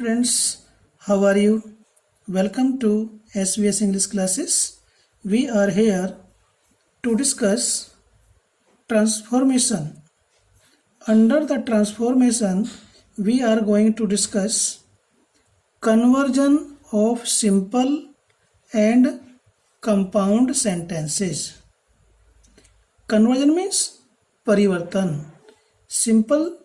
students, how are you? Welcome to SVS English classes. We are here to discuss transformation. Under the transformation, we are going to discuss conversion of simple and compound sentences. Conversion means परिवर्तन. Simple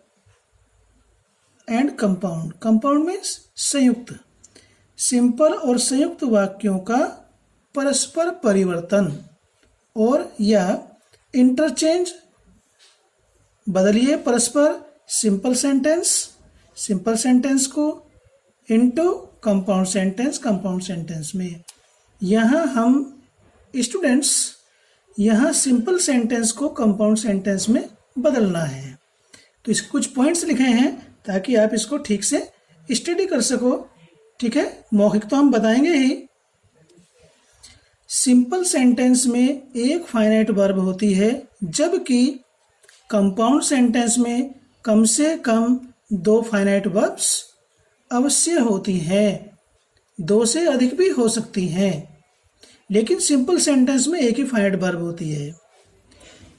and compound. Compound means संयुक्त. Simple और संयुक्त वाक्यों का परस्पर परिवर्तन और या इंटरचेंज. बदलिए परस्पर सिंपल सेंटेंस को इनटू कंपाउंड सेंटेंस में. यहाँ हम स्टूडेंट्स यहाँ सिंपल सेंटेंस को कंपाउंड सेंटेंस में बदलना है. तो इस कुछ पॉइंट्स लिखे हैं ताकि आप इसको ठीक से स्टडी कर सको. ठीक है, मौखिक तो हम बताएंगे ही. सिंपल सेंटेंस में एक फाइनाइट वर्ब होती है, जबकि कंपाउंड सेंटेंस में कम से कम 2 फाइनाइट वर्ब्स अवश्य होती हैं. 2 से अधिक भी हो सकती हैं, लेकिन सिंपल सेंटेंस में एक ही फाइनाइट वर्ब होती है.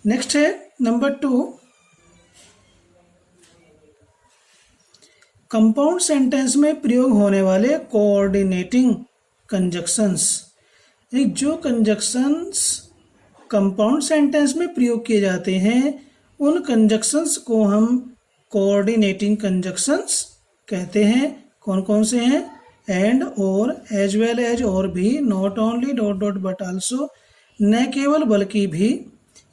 नेक्स्ट है नंबर 2, कंपाउंड सेंटेंस में प्रयोग होने वाले कोऑर्डिनेटिंग कंजक्शंस. जो कंजक्शंस कंपाउंड सेंटेंस में प्रयोग किए जाते हैं उन कंजक्शंस को हम कोऑर्डिनेटिंग कंजक्शंस कहते हैं. कौन कौन से हैं? एंड, और, एज वेल एज, और भी, not only, dot dot but also, न केवल बल्कि भी.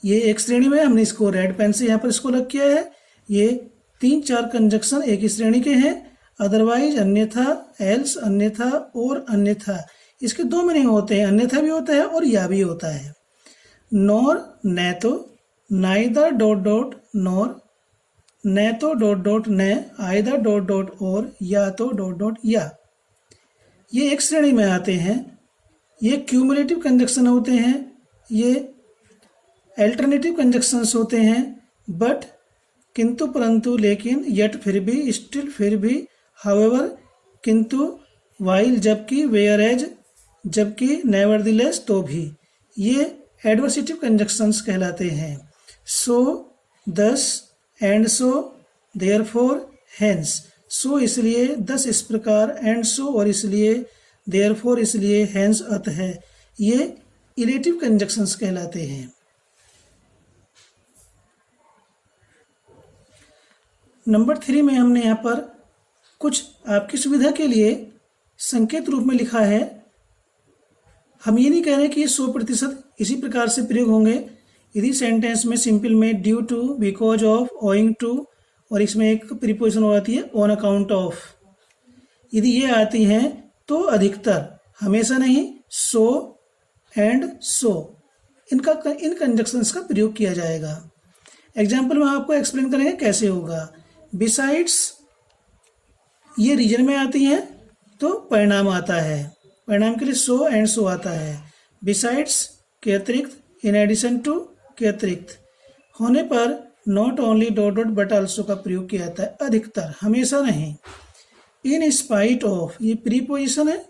ये एक श्रेणी में हमने इसको रेड पेन से यहाँ पर इसको लग किया है. ये 3-4 कंजक्शन एक ही श्रेणी के हैं. अदरवाइज, अन्यथा, एल्स, अन्यथा, और अन्यथा. इसके 2 मीनिंग होते हैं, अन्यथा भी होता है और या भी होता है. नॉर, न तो, नाइदर डॉट डॉट नॉर, न तो डॉट डॉट न, आइदर डॉट डॉट और, या तो डॉट डॉट या. ये एक श्रेणी में आते हैं. ये क्यूमुलेटिव कंजक्शन होते हैं, ये अल्टरनेटिव कंजक्शंस होते हैं. बट, किंतु, परंतु, लेकिन, यट, फिर भी, स्टिल, फिर भी, हाउएवर, किंतु, वाइल, जबकि, वेयर एज, जबकि, नेवरदलेस, तो भी. ये एडवर्सिटिव कंजक्शंस कहलाते हैं. सो, दस, एंड सो, देयरफॉर, हेंस. सो इसलिए, दस इस प्रकार, एंड सो और इसलिए, देयरफॉर इसलिए, हेंस अतः. ये इलेटिव कंजक्शंस कहलाते हैं. नंबर 3 में हमने यहाँ पर कुछ आपकी सुविधा के लिए संकेत रूप में लिखा है. हम ये नहीं कह रहे कि ये 100% इसी प्रकार से प्रयोग होंगे. यदि सेंटेंस में सिंपल में due to, because of, owing to, और इसमें एक प्रीपोजिशन हो जाती है ऑन अकाउंट ऑफ, यदि ये आती हैं तो अधिकतर, हमेशा नहीं, so and so, in conjunctions का प्रयोग किया जाएगा. एग्जाम्पल में आपको एक्सप्लेन करेंगे कैसे होगा. बिसाइड्स, ये रीजन में आती हैं तो परिणाम आता है. परिणाम के लिए सो एंड सो आता है. बिसाइड्स के अतिरिक्त, इन एडिशन टू के अतिरिक्त होने पर not only, dot dot but also का प्रयोग किया जाता है. अधिकतर, हमेशा नहीं. इन स्पाइट ऑफ, ये प्रीपोजिशन है.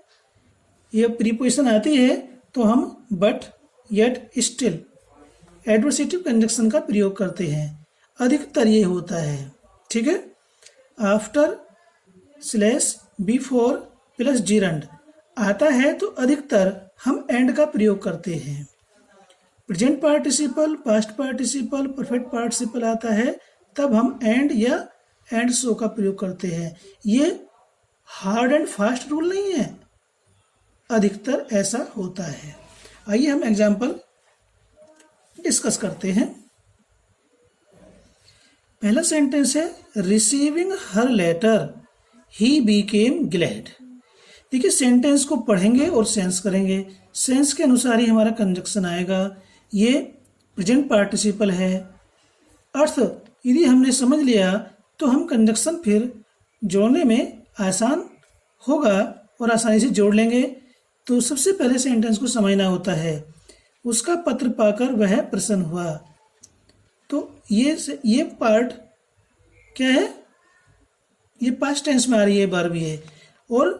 ये प्रीपोजिशन आती है तो हम बट, यट, स्टिल, एडवर्सिटिव कंजक्शन का प्रयोग करते हैं. अधिकतर ये होता है. ठीक है. After, slash, before plus gerund आता है तो अधिकतर हम एंड का प्रयोग करते हैं. Present participle, past participle, perfect participle आता है तब हम एंड या एंड सो का प्रयोग करते हैं. ये हार्ड एंड फास्ट रूल नहीं है, अधिकतर ऐसा होता है. आइए हम एग्जाम्पल डिस्कस करते हैं. पहला सेंटेंस है, रिसीविंग हर लेटर ही बीकेम ग्लैड. देखिए, सेंटेंस को पढ़ेंगे और सेंस करेंगे. सेंस के अनुसार ही हमारा कंजक्शन आएगा. ये प्रेजेंट पार्टिसिपल है. अर्थ यदि हमने समझ लिया तो हम कंजक्शन फिर जोड़ने में आसान होगा और आसानी से जोड़ लेंगे. तो सबसे पहले सेंटेंस को समझना होता है. उसका पत्र पाकर वह प्रसन्न हुआ. तो ये पार्ट क्या है? ये पास्ट टेंस में आ रही है वर्ब. ये और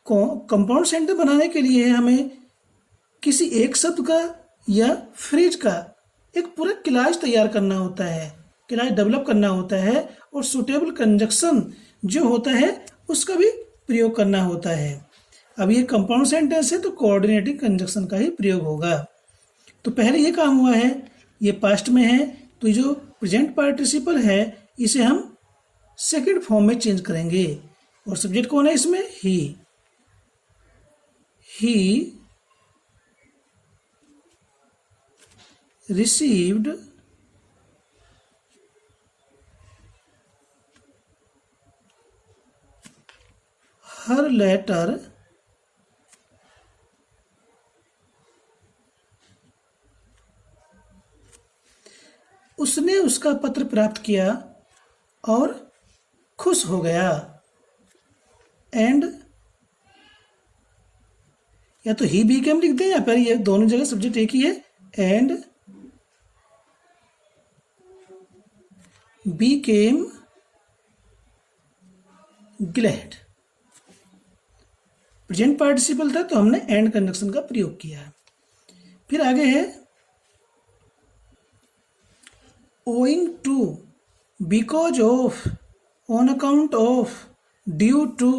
कंपाउंड सेंटेंस बनाने के लिए हमें किसी एक शब्द का या फ्रेज का एक पूरा क्लास तैयार करना होता है, क्लास डेवलप करना होता है, और सुटेबल कंजक्शन जो होता है उसका भी प्रयोग करना होता है। अब ये कंपाउंड सेंटेंस है तो कोऑर्डिनेटिंग कंजक्शन का ही प्रयोग होगा। तो पहले ये काम हुआ है, ये पास्ट में है, तो जो प्रेजेंट पार्टिसिपल है इसे हम सेकंड फॉर्म में चेंज करेंगे। और सब्जेक्ट कौन है इसमें? ही received her letter उसने उसका पत्र प्राप्त किया और खुश हो गया। एंड या तो ही बीकेम लिख दें या फिर ये दोनों जगह सब्जेक्ट एक ही है। And Beckham glad. Present participle था तो हमने एंड कंजक्शन का प्रयोग किया। फिर आगे है owing to, because of, on account of, due to,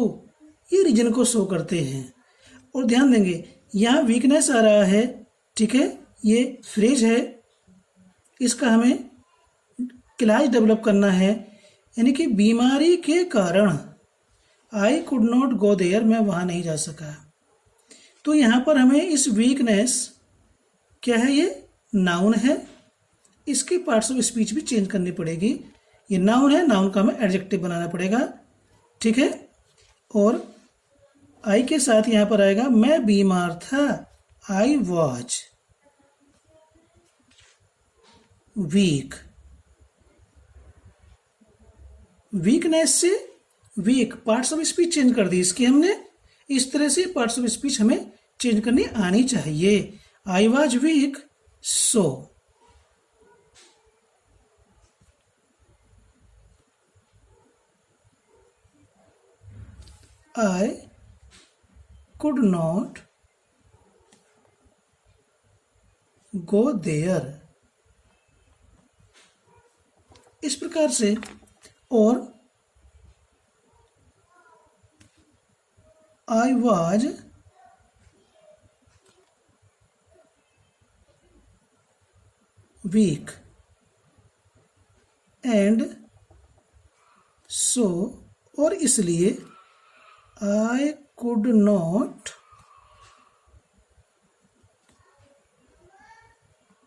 ये रीजन को शो करते हैं। और ध्यान देंगे यहाँ वीकनेस आ रहा है, ठीक है, ये फ्रेज है, इसका हमें क्लास डेवलप करना है, यानी कि बीमारी के कारण I could not go there, मैं वहाँ नहीं जा सका। तो यहाँ पर हमें इस वीकनेस, क्या है, ये नाउन है, इसके पार्ट्स ऑफ स्पीच भी चेंज करनी पड़ेगी। ये नाउन है, नाउन का हमें एडजेक्टिव बनाना पड़ेगा, ठीक है। और आई के साथ यहाँ पर आएगा मैं बीमार था, आई वॉज वीक। वीकनेस से weak, parts of speech change कर दी इसकी हमने। इस तरह से पार्ट्स ऑफ स्पीच हमें चेंज करनी आनी चाहिए। I was weak so, I could not go there। इस प्रकार से। और I was weak and so, और इसलिए I could not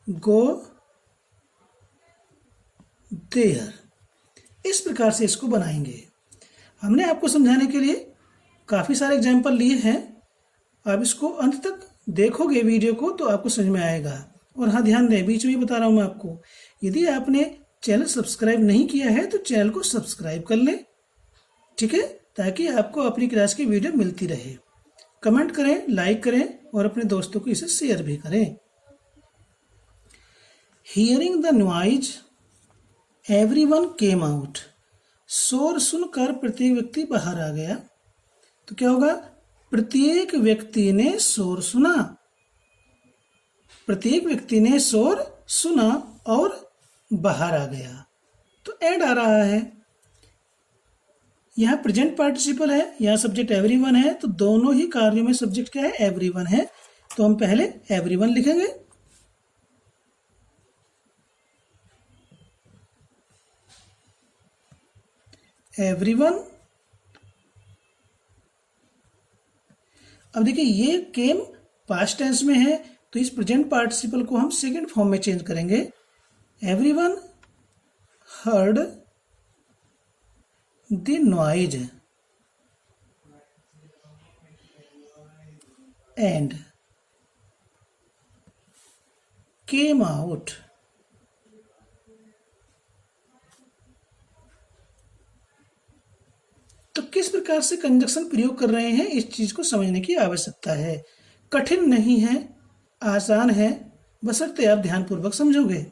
go there। इस प्रकार से इसको बनाएंगे। हमने आपको समझाने के लिए काफ़ी सारे एग्जाम्पल लिए हैं। आप इसको अंत तक देखोगे वीडियो को तो आपको समझ में आएगा। और हाँ, ध्यान दें, बीच में ही बता रहा हूँ मैं आपको, यदि आपने चैनल सब्सक्राइब नहीं किया है तो चैनल को सब्सक्राइब कर लें, ठीक है, ताकि आपको अपनी क्लास की वीडियो मिलती रहे। कमेंट करें, लाइक करें और अपने दोस्तों को इसे शेयर भी करें। Hearing the noise everyone came out. शोर सुनकर प्रत्येक व्यक्ति बाहर आ गया। तो क्या होगा? प्रत्येक व्यक्ति ने शोर सुना, प्रत्येक व्यक्ति ने शोर सुना और बाहर आ गया। तो एंड आ रहा है। यहाँ प्रेजेंट पार्टिसिपल है, यहाँ सब्जेक्ट एवरीवन है, तो दोनों ही कार्यों में सब्जेक्ट क्या है? एवरीवन है। तो हम पहले एवरीवन लिखेंगे। एवरीवन। अब देखिए ये केम पास्ट टेंस में है, तो इस प्रेजेंट पार्टिसिपल को हम सेकंड फॉर्म में चेंज करेंगे। Everyone heard the noise and came out। तो किस प्रकार से कंजक्शन प्रयोग कर रहे हैं, इस चीज को समझने की आवश्यकता है। कठिन नहीं है, आसान है, बशर्ते आप ध्यानपूर्वक समझोगे।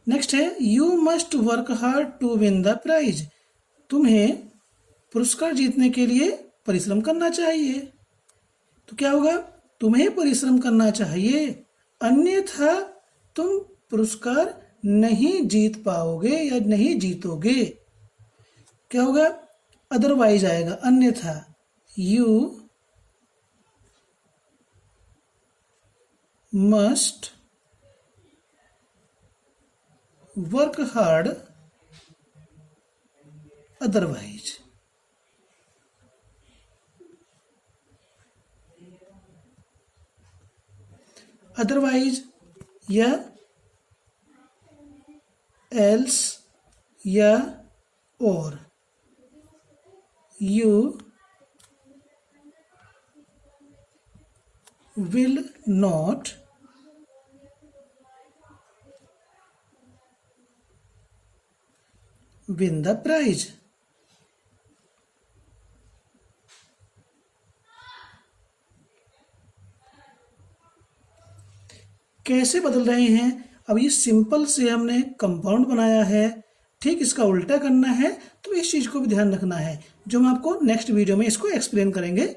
नेक्स्ट है you must work hard to win the prize. तुम्हें पुरस्कार जीतने के लिए परिश्रम करना चाहिए। तो क्या होगा, तुम्हें परिश्रम करना चाहिए, अन्यथा तुम पुरस्कार नहीं जीत पाओगे या नहीं जीतोगे। क्या होगा, अदरवाइज आएगा, अन्यथा। You must work hard otherwise. Otherwise या एल्स या और। You will not win the prize। कैसे बदल रहे हैं, अब ये सिंपल से हमने कंपाउंड बनाया है, ठीक इसका उल्टा करना है, तो इस चीज को भी ध्यान रखना है, जो हम आपको नेक्स्ट वीडियो में इसको एक्सप्लेन करेंगे,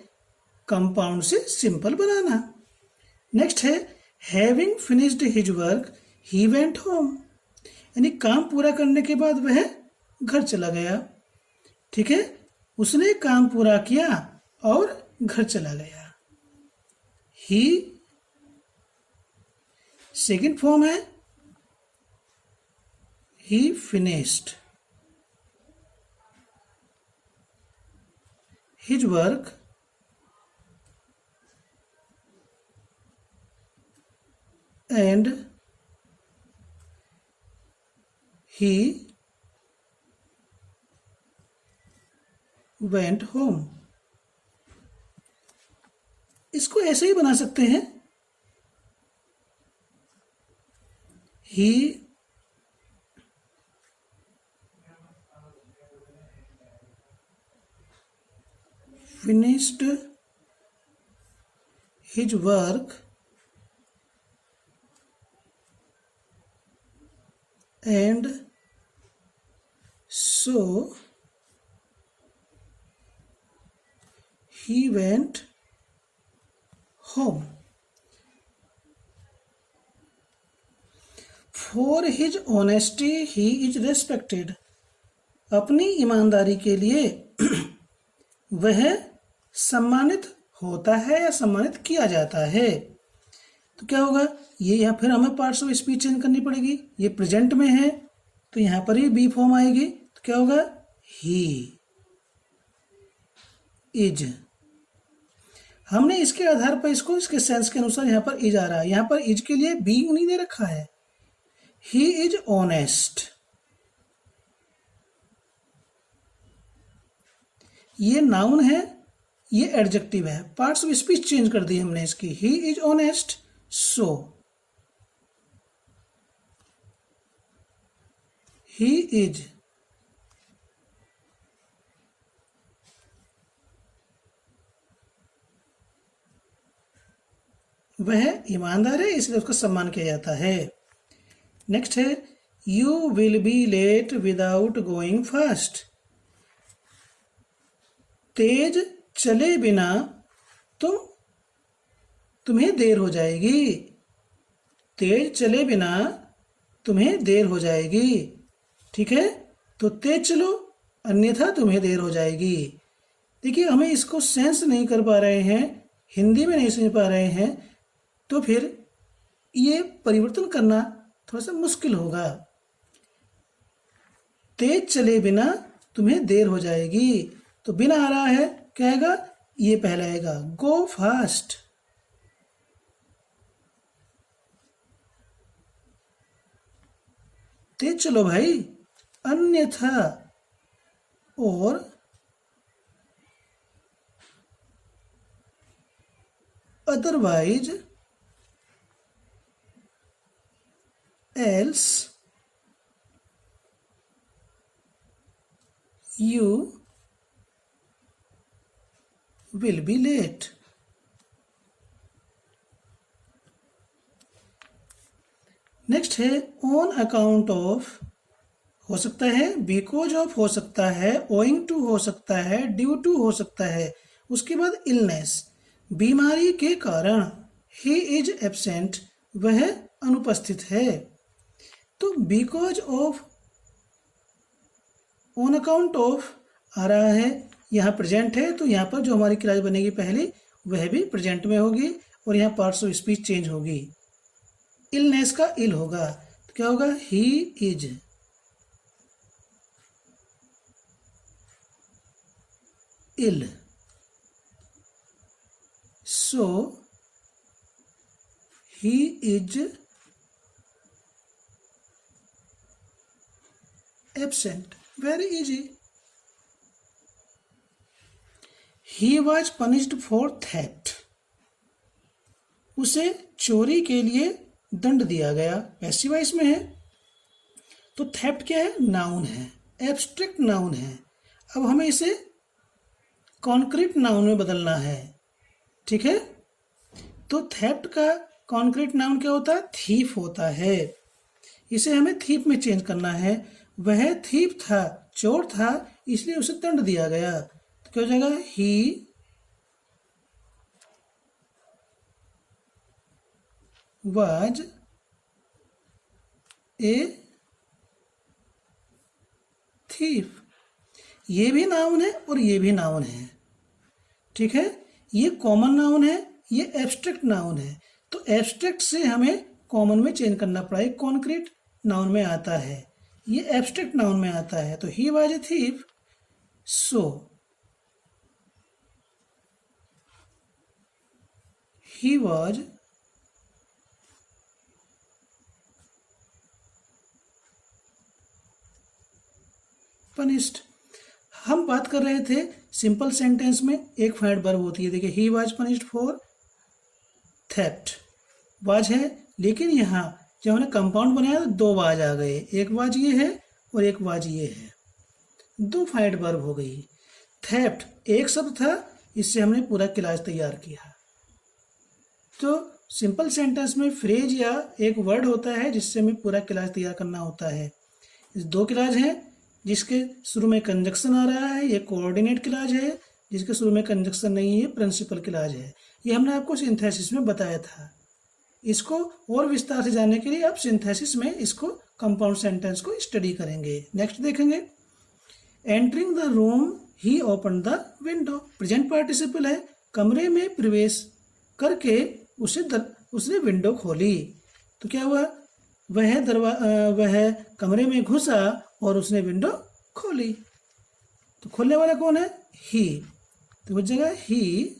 कंपाउंड से सिंपल बनाना। नेक्स्ट है having finished his work he went home, यानी काम पूरा करने के बाद वह घर चला गया। ठीक है, उसने काम पूरा किया और घर चला गया। ही सेकंड फॉर्म है ही finished his work and he went home। इसको ऐसे ही बना सकते हैं, he finished his work and so he went home। For his honesty he is respected। अपनी ईमानदारी के लिए वह सम्मानित होता है या सम्मानित किया जाता है। तो क्या होगा, ये यहाँ फिर हमें पार्ट्स ऑफ स्पीच चेंज करनी पड़ेगी। ये प्रेजेंट में है तो यहाँ पर ही बी फॉर्म आएगी। तो क्या होगा, ही इज। हमने इसके आधार पर इसको इसके सेंस के अनुसार यहाँ पर इज आ रहा है। यहाँ पर इज के लिए बी उन्हीं ने रखा है। ही इज ऑनेस्ट, ये नाउन है, ये एडजेक्टिव है। पार्ट्स ऑफ स्पीच चेंज कर दी हमने इसकी। He is honest, so he is वह ईमानदार है, इसलिए उसका सम्मान किया जाता है। नेक्स्ट है you will be late without going fast. तेज चले बिना तुम्हें देर हो जाएगी। तेज चले बिना तुम्हें देर हो जाएगी। ठीक है, तो तेज चलो अन्यथा तुम्हें देर हो जाएगी। देखिए, हमें इसको सेंस नहीं कर पा रहे हैं, हिंदी में नहीं समझ पा रहे हैं, तो फिर ये परिवर्तन करना थोड़ा सा मुश्किल होगा। तेज चले बिना तुम्हें देर हो जाएगी, तो बिना आ रहा है, क्या आएगा, ये पहला आएगा, गो फास्ट। तेज चलो भाई, अन्यथा और otherwise else you will be late। Next है ऑन अकाउंट ऑफ, हो सकता है बिकॉज ऑफ हो सकता है, ओइंग टू हो सकता है, ड्यू टू हो सकता है। उसके बाद इलनेस, बीमारी के कारण, ही इज एब्सेंट, वह अनुपस्थित है। तो because of, on account of आ रहा है, यहाँ प्रेजेंट है तो यहाँ पर जो हमारी क्लास बनेगी पहली वह भी प्रेजेंट में होगी और यहाँ पार्ट्स ऑफ स्पीच चेंज होगी। इलनेस का इल होगा तो क्या होगा, he is ill, so he is absent, very easy. He was punished for theft, उसे चोरी के लिए दंड दिया गया, पैसिव वॉइस में है। तो थेफ्ट क्या है, नाउन है, एब्स्ट्रैक्ट नाउन है। अब हमें इसे कॉन्क्रीट नाउन में बदलना है, ठीक है। तो थेफ्ट का कॉन्क्रीट नाउन क्या होता है, थीफ होता है। इसे हमें थीफ में चेंज करना है। वह थीफ था, चोर था, इसलिए उसे दंड दिया गया। तो क्या हो जाएगा, ही वाज ए थीफ। ये भी नाउन है और ये भी नाउन है, ठीक है। ये कॉमन नाउन है, ये एब्स्ट्रैक्ट नाउन है। तो एब्स्ट्रैक्ट से हमें कॉमन में चेंज करना पड़ा, ये कॉन्क्रीट नाउन में आता है, ये एब्स्ट्रैक्ट नाउन में आता है। तो he was a thief, so he was punished. हम बात कर रहे थे सिंपल सेंटेंस में एक फाइंड वर्ब होती है। देखिए, he was punished for theft, was है, लेकिन यहाँ जब हमने कंपाउंड बनाया तो दो वाज आ गए, एक वाज ये है और एक वाज ये है, दो फाइंड वर्ब हो गई। थेफ्ट एक शब्द था, इससे हमने पूरा क्लास तैयार किया। तो सिंपल सेंटेंस में फ्रेज या एक वर्ड होता है जिससे हमें पूरा क्लास तैयार करना होता है। इस दो क्लास हैं जिसके शुरू में कंजक्शन आ रहा है, ये कोऑर्डिनेट क्लास है, जिसके शुरू में कंजक्शन नहीं है, प्रिंसिपल क्लास है। ये हमने आपको सिंथेसिस में बताया था। इसको और विस्तार से जानने के लिए आप सिंथेसिस में इसको कंपाउंड सेंटेंस को स्टडी करेंगे। नेक्स्ट देखेंगे, entering the room he open the window, present participle है, कमरे में प्रवेश करके उसने विंडो खोली। तो क्या हुआ, वह कमरे में घुसा और उसने विंडो खोली। तो खोलने वाला कौन है, ही। तो हो जाएगा ही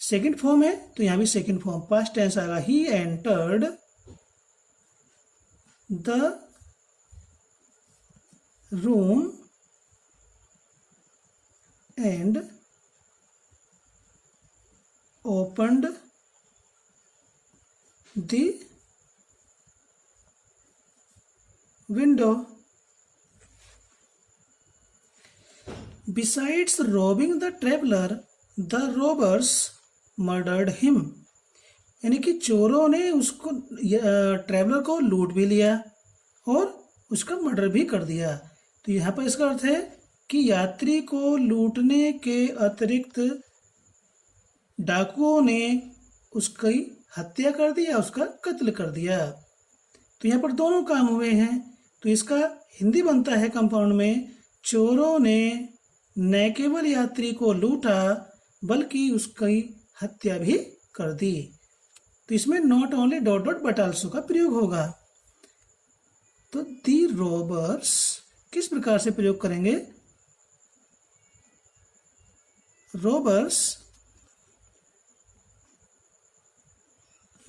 सेकंड फॉर्म है, तो यहां भी सेकंड फॉर्म पास्ट टेंस आएगा, he entered the room and opened the window. Besides robbing the traveler, the robbers murdered him. यानी कि चोरों ने उसको ट्रेवलर को लूट भी लिया और उसका मर्डर भी कर दिया। तो यहाँ पर इसका अर्थ है कि यात्री को लूटने के अतिरिक्त डाकुओं ने उसकी हत्या कर दिया, उसका कत्ल कर दिया। तो यहाँ पर दोनों काम हुए हैं। तो इसका हिंदी बनता है कंपाउंड में, चोरों ने न केवल यात्री को लूटा बल्कि उसकी हत्या भी कर दी। तो इसमें not only dot dot but also का प्रयोग होगा। तो दी रॉबर्स किस प्रकार से प्रयोग करेंगे, रॉबर्स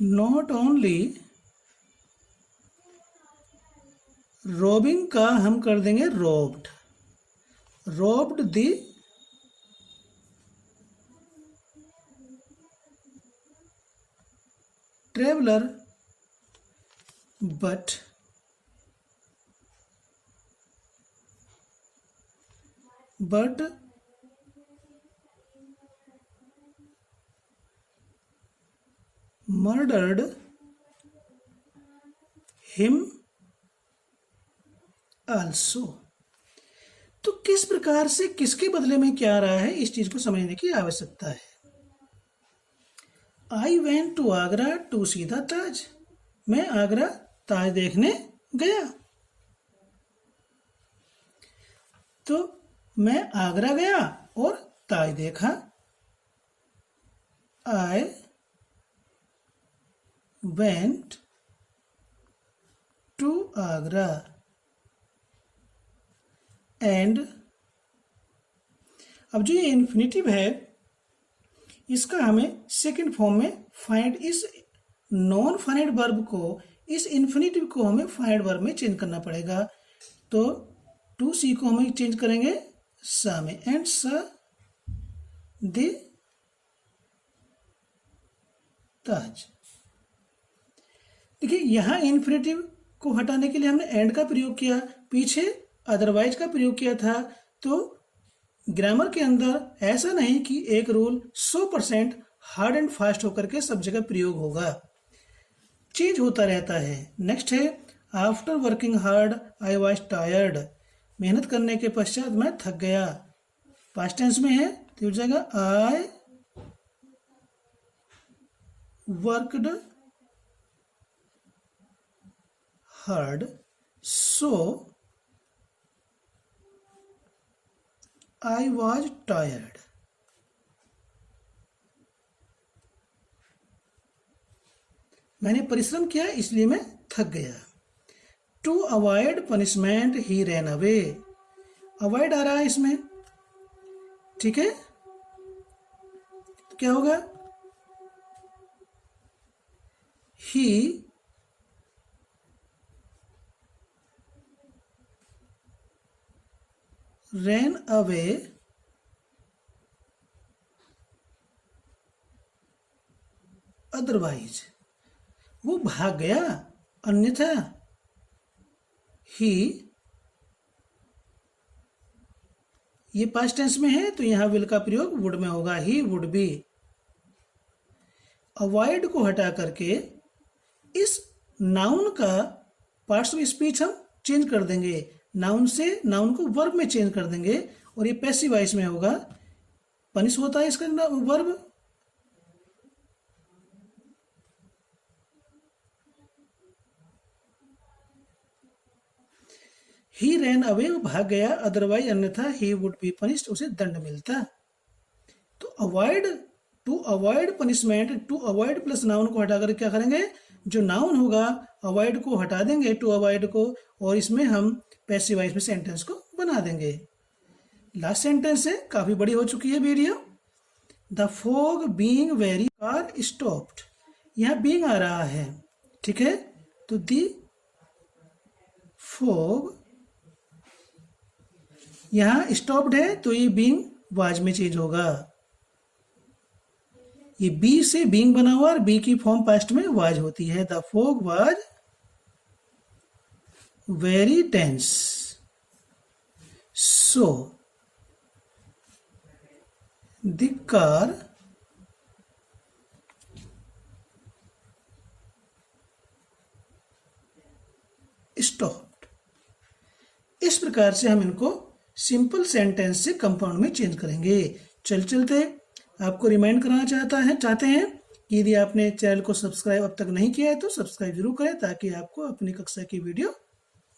नॉट ओनली, रॉबिंग का हम कर देंगे robbed, robbed the traveller but murdered him also। तो किस प्रकार से किसके बदले में क्या आ रहा है, इस चीज को समझने की आवश्यकता है। I went to Agra to see the Taj. मैं आगरा ताज देखने गया। तो मैं आगरा गया और ताज देखा। I went to Agra and. अब जो ये इन्फिनेटिव है इसका हमें सेकंड फॉर्म में फाइंड, इस नॉन फाइनाइट वर्ब को, इस इन्फिनेटिव को हमें फाइनाइट वर्ब में चेंज करना पड़ेगा। तो टू सी को हम चेंज करेंगे सा में, एंड सा दे ताज। देखिए यहां इन्फिनेटिव को हटाने के लिए हमने एंड का प्रयोग किया, पीछे अदरवाइज का प्रयोग किया था। तो ग्रामर के अंदर ऐसा नहीं कि एक रूल 100% हार्ड एंड फास्ट होकर के सब जगह प्रयोग होगा, चेंज होता रहता है। नेक्स्ट है after working hard I was tired. मेहनत करने के पश्चात मैं थक गया। पास्ट टेंस में है तो हो जाएगा I worked hard so I was tired। मैंने परिश्रम किया इसलिए मैं थक गया। To avoid punishment he ran away. Avoid आ रहा है इसमें, ठीक है, तो क्या होगा, ही ran away otherwise। वो भाग गया अन्यथा। ही, ये पास्ट टेंस में है तो यहां विल का प्रयोग वुड में होगा, ही वुड बी। अवॉइड को हटा करके इस नाउन का पार्ट्स ऑफ स्पीच हम चेंज कर देंगे, नाउन से नाउन को वर्ब में चेंज कर देंगे और ये पैसिव वॉइस में होगा। पनिश होता है इसका वर्ब, ही रैन अवे, वो भाग गया, अदरवाइज अन्यथा ही वुड बी पनिश्ड, उसे दंड मिलता। तो avoid, to avoid punishment, to avoid plus noun को हटाकर क्या करेंगे, जो नाउन होगा अवॉइड को हटा देंगे, टू अवॉइड को, और इसमें हम पैसिव वॉइस में सेंटेंस को बना देंगे। लास्ट सेंटेंस है, काफी बड़ी हो चुकी है video. The fog being very car stopped. यहां बीइंग आ रहा है, ठीक है, तो दी फॉग, यहां स्टॉप्ड है तो ये बीइंग वाज में चेंज होगा। ये बी से बीइंग बना हुआ और बी की फॉर्म पास्ट में वाज होती है। The fog was very dense so the car stopped। इस प्रकार से हम इनको सिंपल सेंटेंस से कंपाउंड में चेंज करेंगे। चलते आपको रिमाइंड कराना चाहते हैं कि यदि आपने चैनल को सब्सक्राइब अब तक नहीं किया है तो सब्सक्राइब जरूर करें ताकि आपको अपनी कक्षा की वीडियो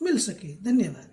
मिल सके। धन्यवाद।